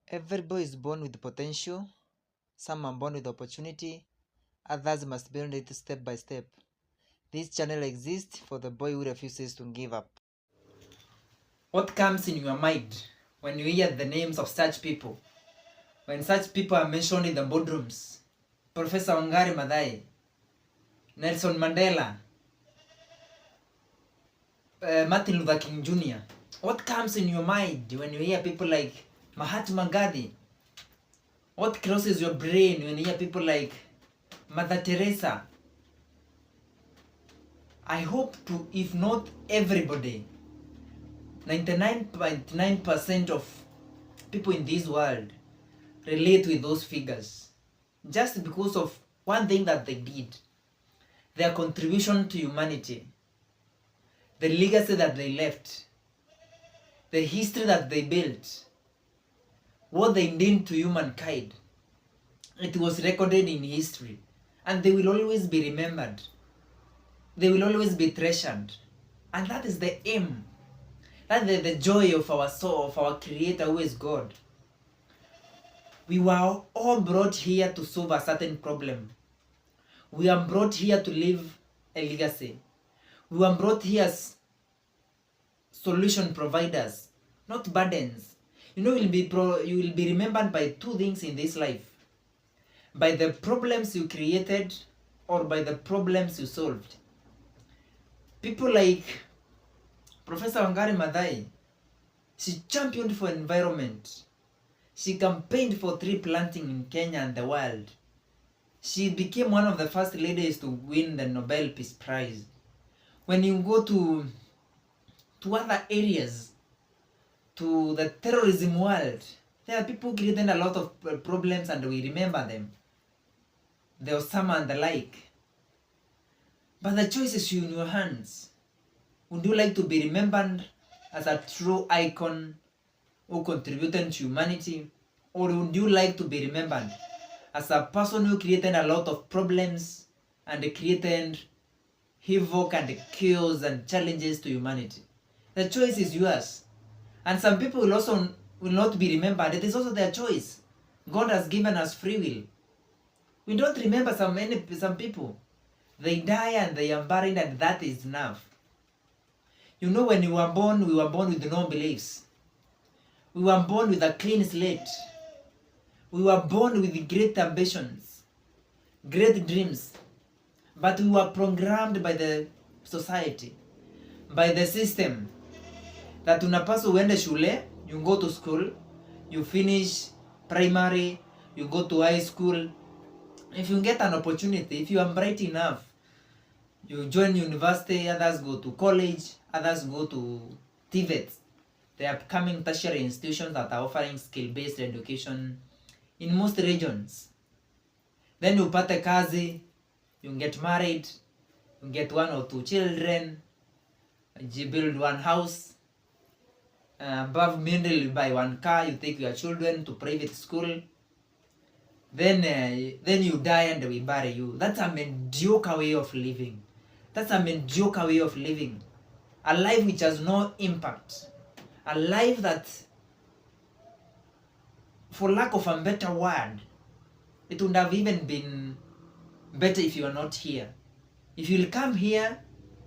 Every boy is born with potential. Some are born with opportunity. Others must build it step by step. This channel exists for the boy who refuses to give up. What comes in your mind when you hear the names of such people? When such people are mentioned in the boardrooms? Professor Wangari Maathai, Nelson Mandela, Martin Luther King Jr. What comes in your mind when you hear people like Mahatma Gandhi? What crosses your brain when you hear people like Mother Teresa? I hope to, if not everybody, 99.9% of people in this world relate with those figures just because of one thing that they did, their contribution to humanity, the legacy that they left, the history that they built, what they did to humankind. It was recorded in history, and they will always be remembered. They will always be treasured, and that is the aim. That is the joy of our soul, of our Creator, who is God. We were all brought here to solve a certain problem. We are brought here to leave a legacy. We were brought here as solution providers, not burdens. You know, you will be remembered by two things in this life: by the problems you created or by the problems you solved. People like Professor Wangari Maathai, she championed for environment. She campaigned for tree planting in Kenya and the world. She became one of the first ladies to win the Nobel Peace Prize. When you go to other areas, to the terrorism world, there are people creating a lot of problems and we remember them. The Osama and the like. But the choice is in your hands. Would you like to be remembered as a true icon who contributed to humanity? Or would you like to be remembered as a person who created a lot of problems and created havoc and chaos and challenges to humanity? The choice is yours. And some people will not be remembered. It is also their choice. God has given us free will. We don't remember some people. They die and they are buried, and that is enough. You know, when we were born with no beliefs. We were born with a clean slate. We were born with great ambitions, great dreams. But we were programmed by the society, by the system, that unapaswa uende shule, you go to school, you finish primary, you go to high school. If you get an opportunity, if you are bright enough, you join university, others go to college, others go to TVET, the upcoming tertiary institutions that are offering skill-based education in most regions. Then you pate kazi, you get married, you get one or two children, you build one house, above middle you buy one car, you take your children to private school, then you die and we bury you. That's a mediocre way of living. That's a mediocre way of living. A life which has no impact. A life that, for lack of a better word, it would have even been better if you are not here. If you'll come here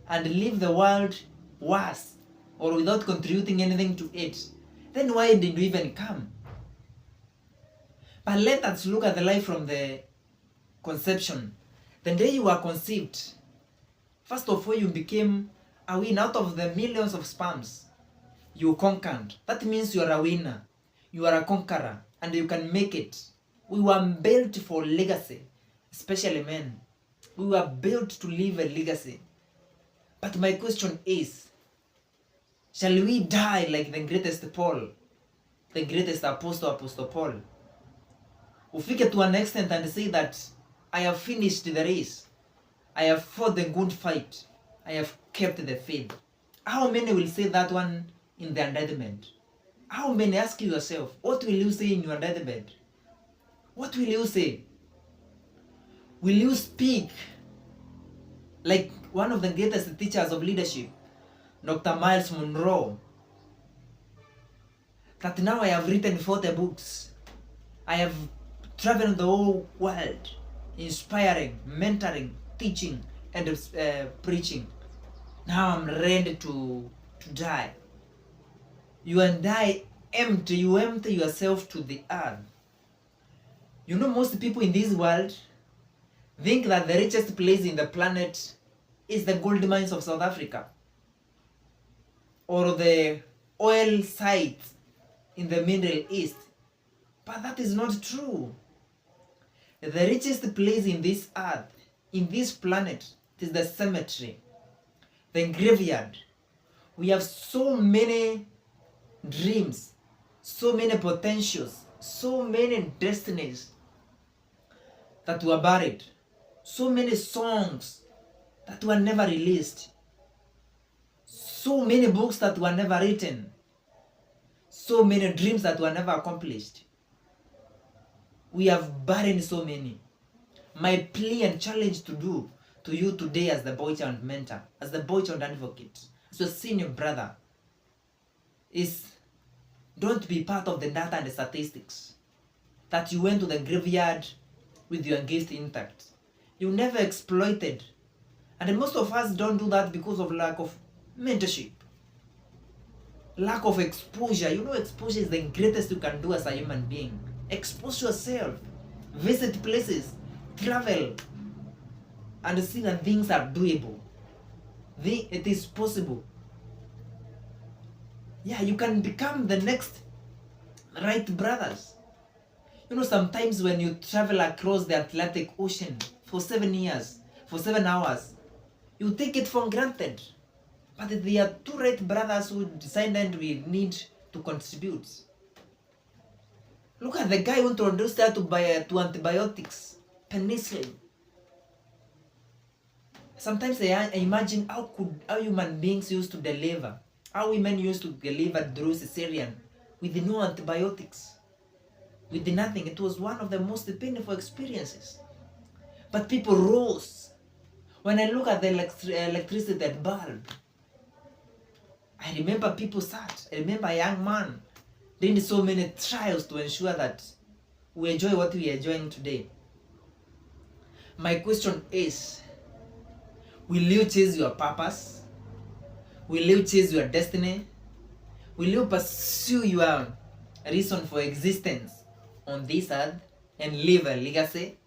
and leave the world worse or without contributing anything to it, then why did you even come? But let us look at the life from the conception. The day you were conceived, first of all, you became a winner. Out of the millions of sperms, you conquered. That means you are a winner. You are a conqueror, and you can make it. We were built for legacy, especially men. We were built to leave a legacy. But my question is, shall we die like the greatest Paul, the greatest apostle, Apostle Paul? Ufike to an extent and say that I have finished the race. I have fought the good fight. I have kept the faith. How many will say that one in the indictment? How many? Ask yourself, what will you say in your indictment? What will you say? Will you speak like one of the greatest teachers of leadership, Dr. Miles Monroe, that now I have written 40 books. I have traveled the whole world, inspiring, mentoring, teaching, and preaching. Now I'm ready to die. You and I empty yourself to the earth. You know, most people in this world think that the richest place in the planet is the gold mines of South Africa or the oil sites in the Middle East. But that is not true. The richest place in this earth, in this planet, is the cemetery, the graveyard. We have so many dreams, so many potentials, so many destinies that were buried, so many songs that were never released, so many books that were never written, so many dreams that were never accomplished. We have buried so many. My plea and challenge to you today as the boy child mentor, as the boy child advocate, as your senior brother, is don't be part of the data and the statistics that you went to the graveyard with your gift intact. You never exploited. And most of us don't do that because of lack of mentorship, lack of exposure. You know, exposure is the greatest you can do as a human being. Expose yourself, visit places, travel, and see that things are doable. It is possible. Yeah, you can become the next Wright brothers. You know, sometimes when you travel across the Atlantic Ocean for 7 years, for 7 hours, you take it for granted. But there are two Wright brothers who decided we need to contribute. Look at the guy who introduced that to antibiotics, penicillin. Sometimes I imagine how human beings used to deliver, how women used to deliver through cesarean with no antibiotics, with nothing. It was one of the most painful experiences. But people rose. When I look at the electricity bulb, I remember people sat. I remember a young man doing so many trials to ensure that we enjoy what we are enjoying today. My question is, will you chase your purpose? Will you chase your destiny? Will you pursue your reason for existence on this earth and live a legacy?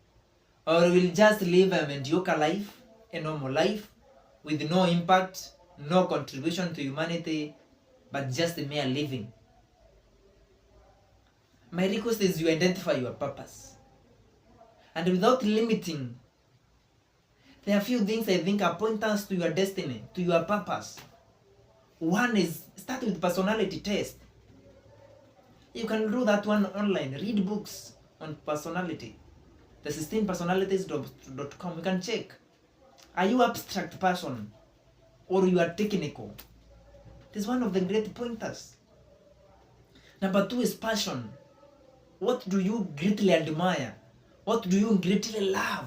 Or will you just live a mediocre life, a normal life, with no impact, no contribution to humanity, but just a mere living? My request is you identify your purpose. And without limiting, there are a few things I think are pointers to your destiny, to your purpose. One is start with personality test. You can do that one online. Read books on personality. The 16personalities.com. You can check. Are you abstract person or you are technical? It is one of the great pointers. Number 2 is passion. What do you greatly admire? What do you greatly love?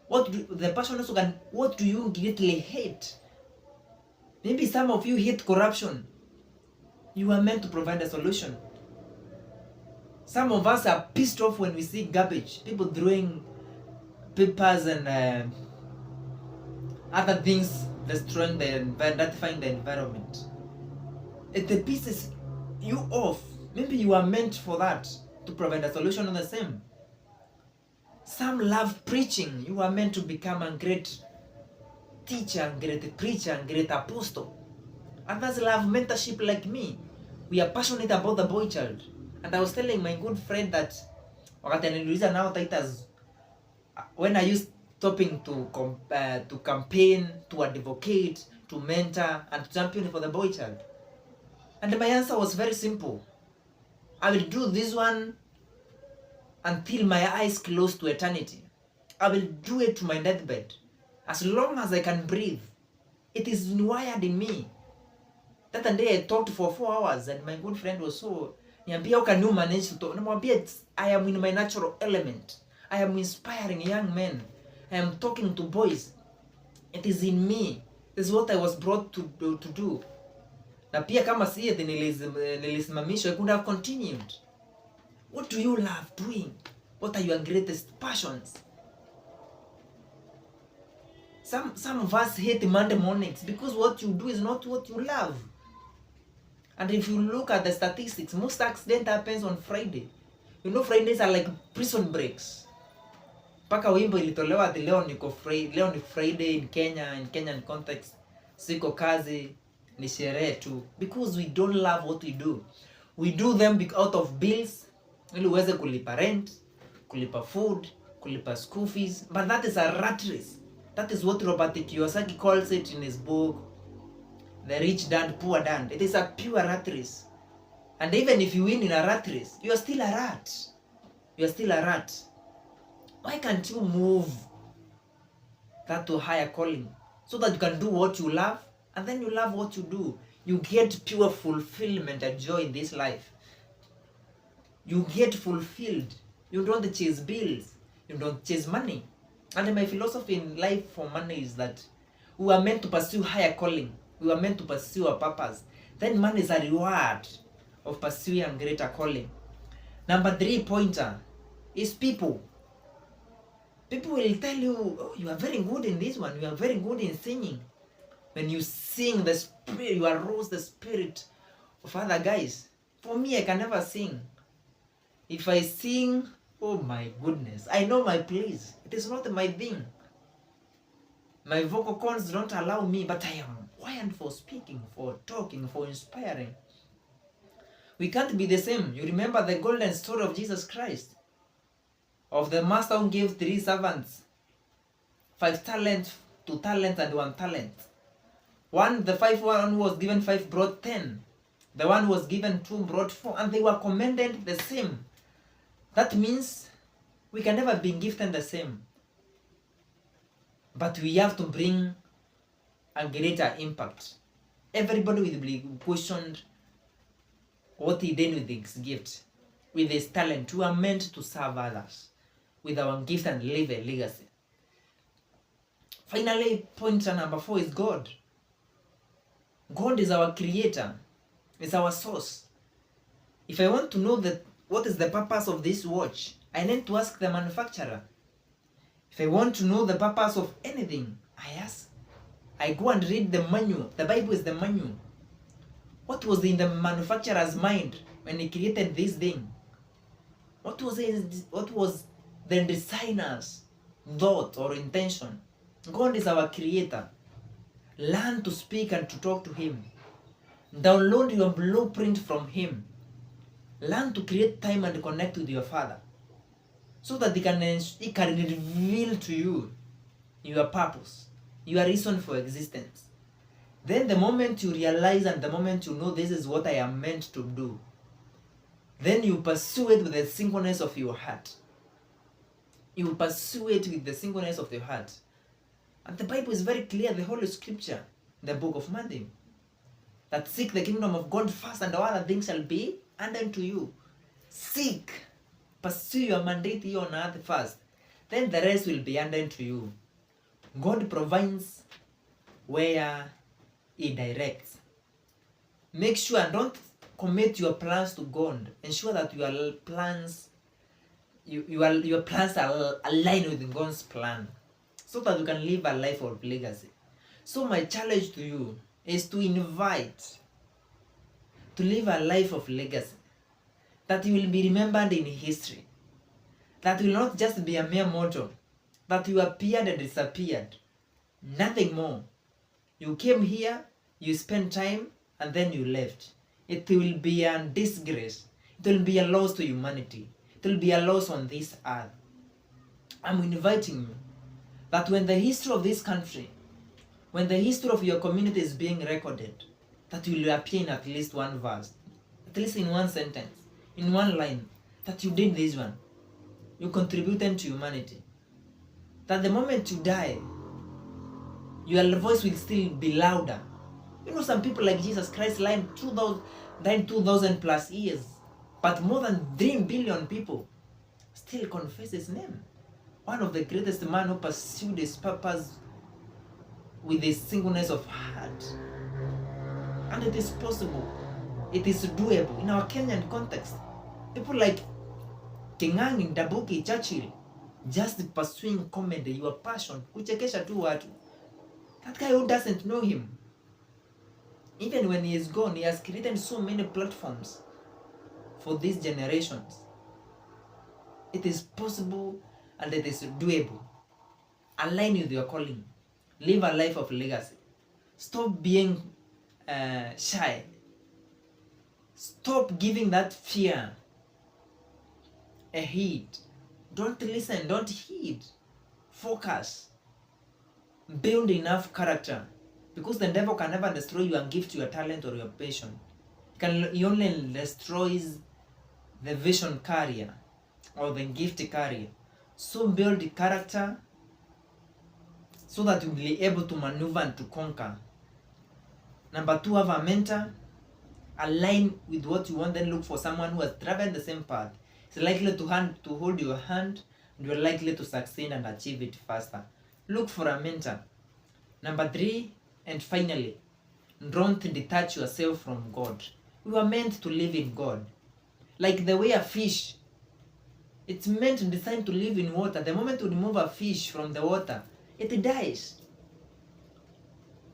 What do you greatly hate? Maybe some of you hate corruption. You are meant to provide a solution. Some of us are pissed off when we see garbage, people throwing papers and other things destroying dirtifying the environment. It pisses you off. Maybe you are meant for that, to provide a solution on the same. Some love preaching. You are meant to become a great teacher, great preacher, great apostle. Others love mentorship like me. We are passionate about the boy child. And I was telling my good friend that when I used stopping to campaign, to advocate, to mentor, and to champion for the boy child. And my answer was very simple. I will do this one until my eyes close to eternity. I will do it to my deathbed. As long as I can breathe. It is wired in me. That day I talked for 4 hours and my good friend was so, how can you manage to talk? I am in my natural element. I am inspiring young men. I am talking to boys. It is in me. This is what I was brought to do. Na pia kama si eti nilisimamishwa, I could have continued. What do you love doing? What are your greatest passions? Some of us hate Monday mornings because what you do is not what you love. And if you look at the statistics, most accident happens on Friday. You know, Fridays are like prison breaks. Paka wimbo ilitolewa ati leo ni Friday in Kenya, in Kenyan context. Siko kazi, ni sherehe tu. Because we don't love what we do. We do them out of bills. Ili uweze kulipa rent, kulipa food, kulipa school fees. But that is a rat race. That is what Robert Kiyosaki calls it in his book, The Rich Dad, Poor Dad. It is a pure rat race. And even if you win in a rat race, you are still a rat. You are still a rat. Why can't you move that to higher calling so that you can do what you love and then you love what you do? You get pure fulfillment and joy in this life. You get fulfilled. You don't chase bills. You don't chase money. And my philosophy in life for money is that we are meant to pursue higher calling. We are meant to pursue our purpose. Then money is a reward of pursuing a greater calling. Number 3 pointer is people. People will tell you, oh, you are very good in this one. You are very good in singing. When you sing, the spirit, you arouse the spirit of other guys. For me, I can never sing. If I sing, oh my goodness, I know my place. It is not my thing. My vocal cords don't allow me, but I am wired for speaking, for talking, for inspiring. We can't be the same. You remember the golden story of Jesus Christ, of the master who gave 3 servants 5 talents, 2 talents, and 1 talent. The 5 one was given 5 brought 10. The one who was given 2 brought 4, and they were commended the same. That means we can never be gifted the same. But we have to bring a greater impact. Everybody will be questioned what he did with his gift, with his talent. We are meant to serve others with our gift and leave a legacy. Finally, point number 4 is God. God is our creator. It's our source. If I want to know what is the purpose of this watch, I need to ask the manufacturer. If I want to know the purpose of anything, I go and read the manual. The Bible is the manual. What was in the manufacturer's mind when he created this thing? What was the designer's thought or intention? God is our creator. Learn to speak and to talk to him. Download your blueprint from him. Learn to create time and connect with your Father, so that he can reveal to you your purpose, your reason for existence. Then the moment you realize and the moment you know this is what I am meant to do, then you pursue it with the singleness of your heart. You pursue it with the singleness of your heart. And the Bible is very clear, the Holy Scripture, the book of Matthew, that seek the kingdom of God first and all other things shall be added unto you. Seek, pursue your mandate here on earth first, then the rest will be added to you. God provides where he directs. Make sure, don't commit your plans to God. Ensure that your plans are aligned with God's plan, so that you can live a life of legacy. So my challenge to you is to invite to live a life of legacy, that you will be remembered in history, that will not just be a mere mortal, that you appeared and disappeared, nothing more. You came here, you spent time, and then you left. It will be a disgrace. It will be a loss to humanity. It will be a loss on this earth. I'm inviting you that when the history of this country, when the history of your community is being recorded, that you will appear in at least one verse, at least in one sentence, in one line, that you did this one. You contributed to humanity. That the moment you die, your voice will still be louder. You know, some people like Jesus Christ died 2,000 plus years, but more than 3 billion people still confess his name. One of the greatest man who pursued his purpose with a singleness of heart. And it is possible. It is doable in our Kenyan context. People like King'ang'i, Ndabuki, Churchill, just pursuing comedy, your passion, kuchekesha tu watu. That guy who doesn't know him, even when he is gone, he has created so many platforms for these generations. It is possible and it is doable. Align with your calling. Live a life of legacy. Stop being shy. Stop giving that fear a heed. Don't listen, don't heed. Focus. Build enough character. Because the devil can never destroy your gift, your talent, or your passion. He only destroys the vision carrier or the gift carrier. So build the character so that you'll be able to maneuver and to conquer. Number 2, have a mentor. Align with what you want, then look for someone who has traveled the same path. It's likely to hold your hand, and you're likely to succeed and achieve it faster. Look for a mentor. Number 3, and finally, don't detach yourself from God. You are meant to live in God. Like the way a fish, it's meant and designed to live in water. The moment you remove a fish from the water, it dies.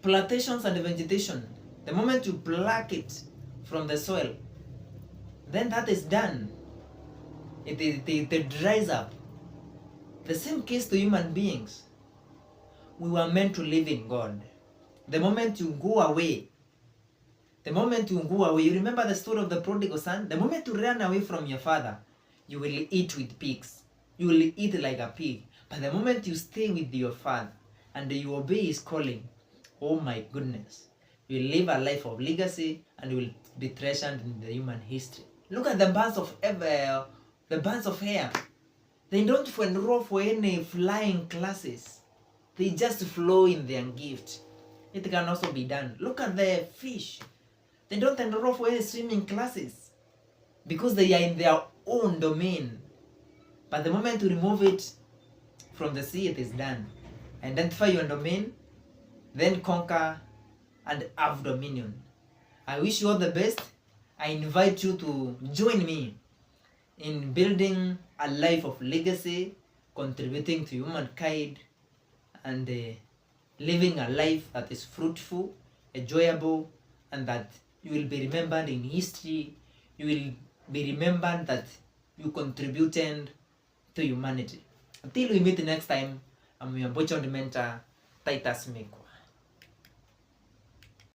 Plantations and vegetation, the moment you pluck it from the soil, then that is done. It dries up. The same case to human beings. We were meant to live in God. The moment you go away, you remember the story of the prodigal son? The moment you run away from your father, you will eat with pigs. You will eat like a pig. But the moment you stay with your father and you obey his calling, oh my goodness, you will live a life of legacy and you will be treasured in the human history. Look at the bands of hair. They don't enroll for any flying classes. They just flow in their gift. It can also be done. Look at the fish. They don't enroll for any swimming classes because they are in their own domain. But the moment you remove it from the sea, it is done. Identify your domain, then conquer and have dominion. I wish you all the best. I invite you to join me in building a life of legacy, contributing to humankind, and living a life that is fruitful, enjoyable, and that you will be remembered in history. You will be remembered that you contributed to humanity. Until we meet next time, I'm your boyfriend mentor, Titus Meko.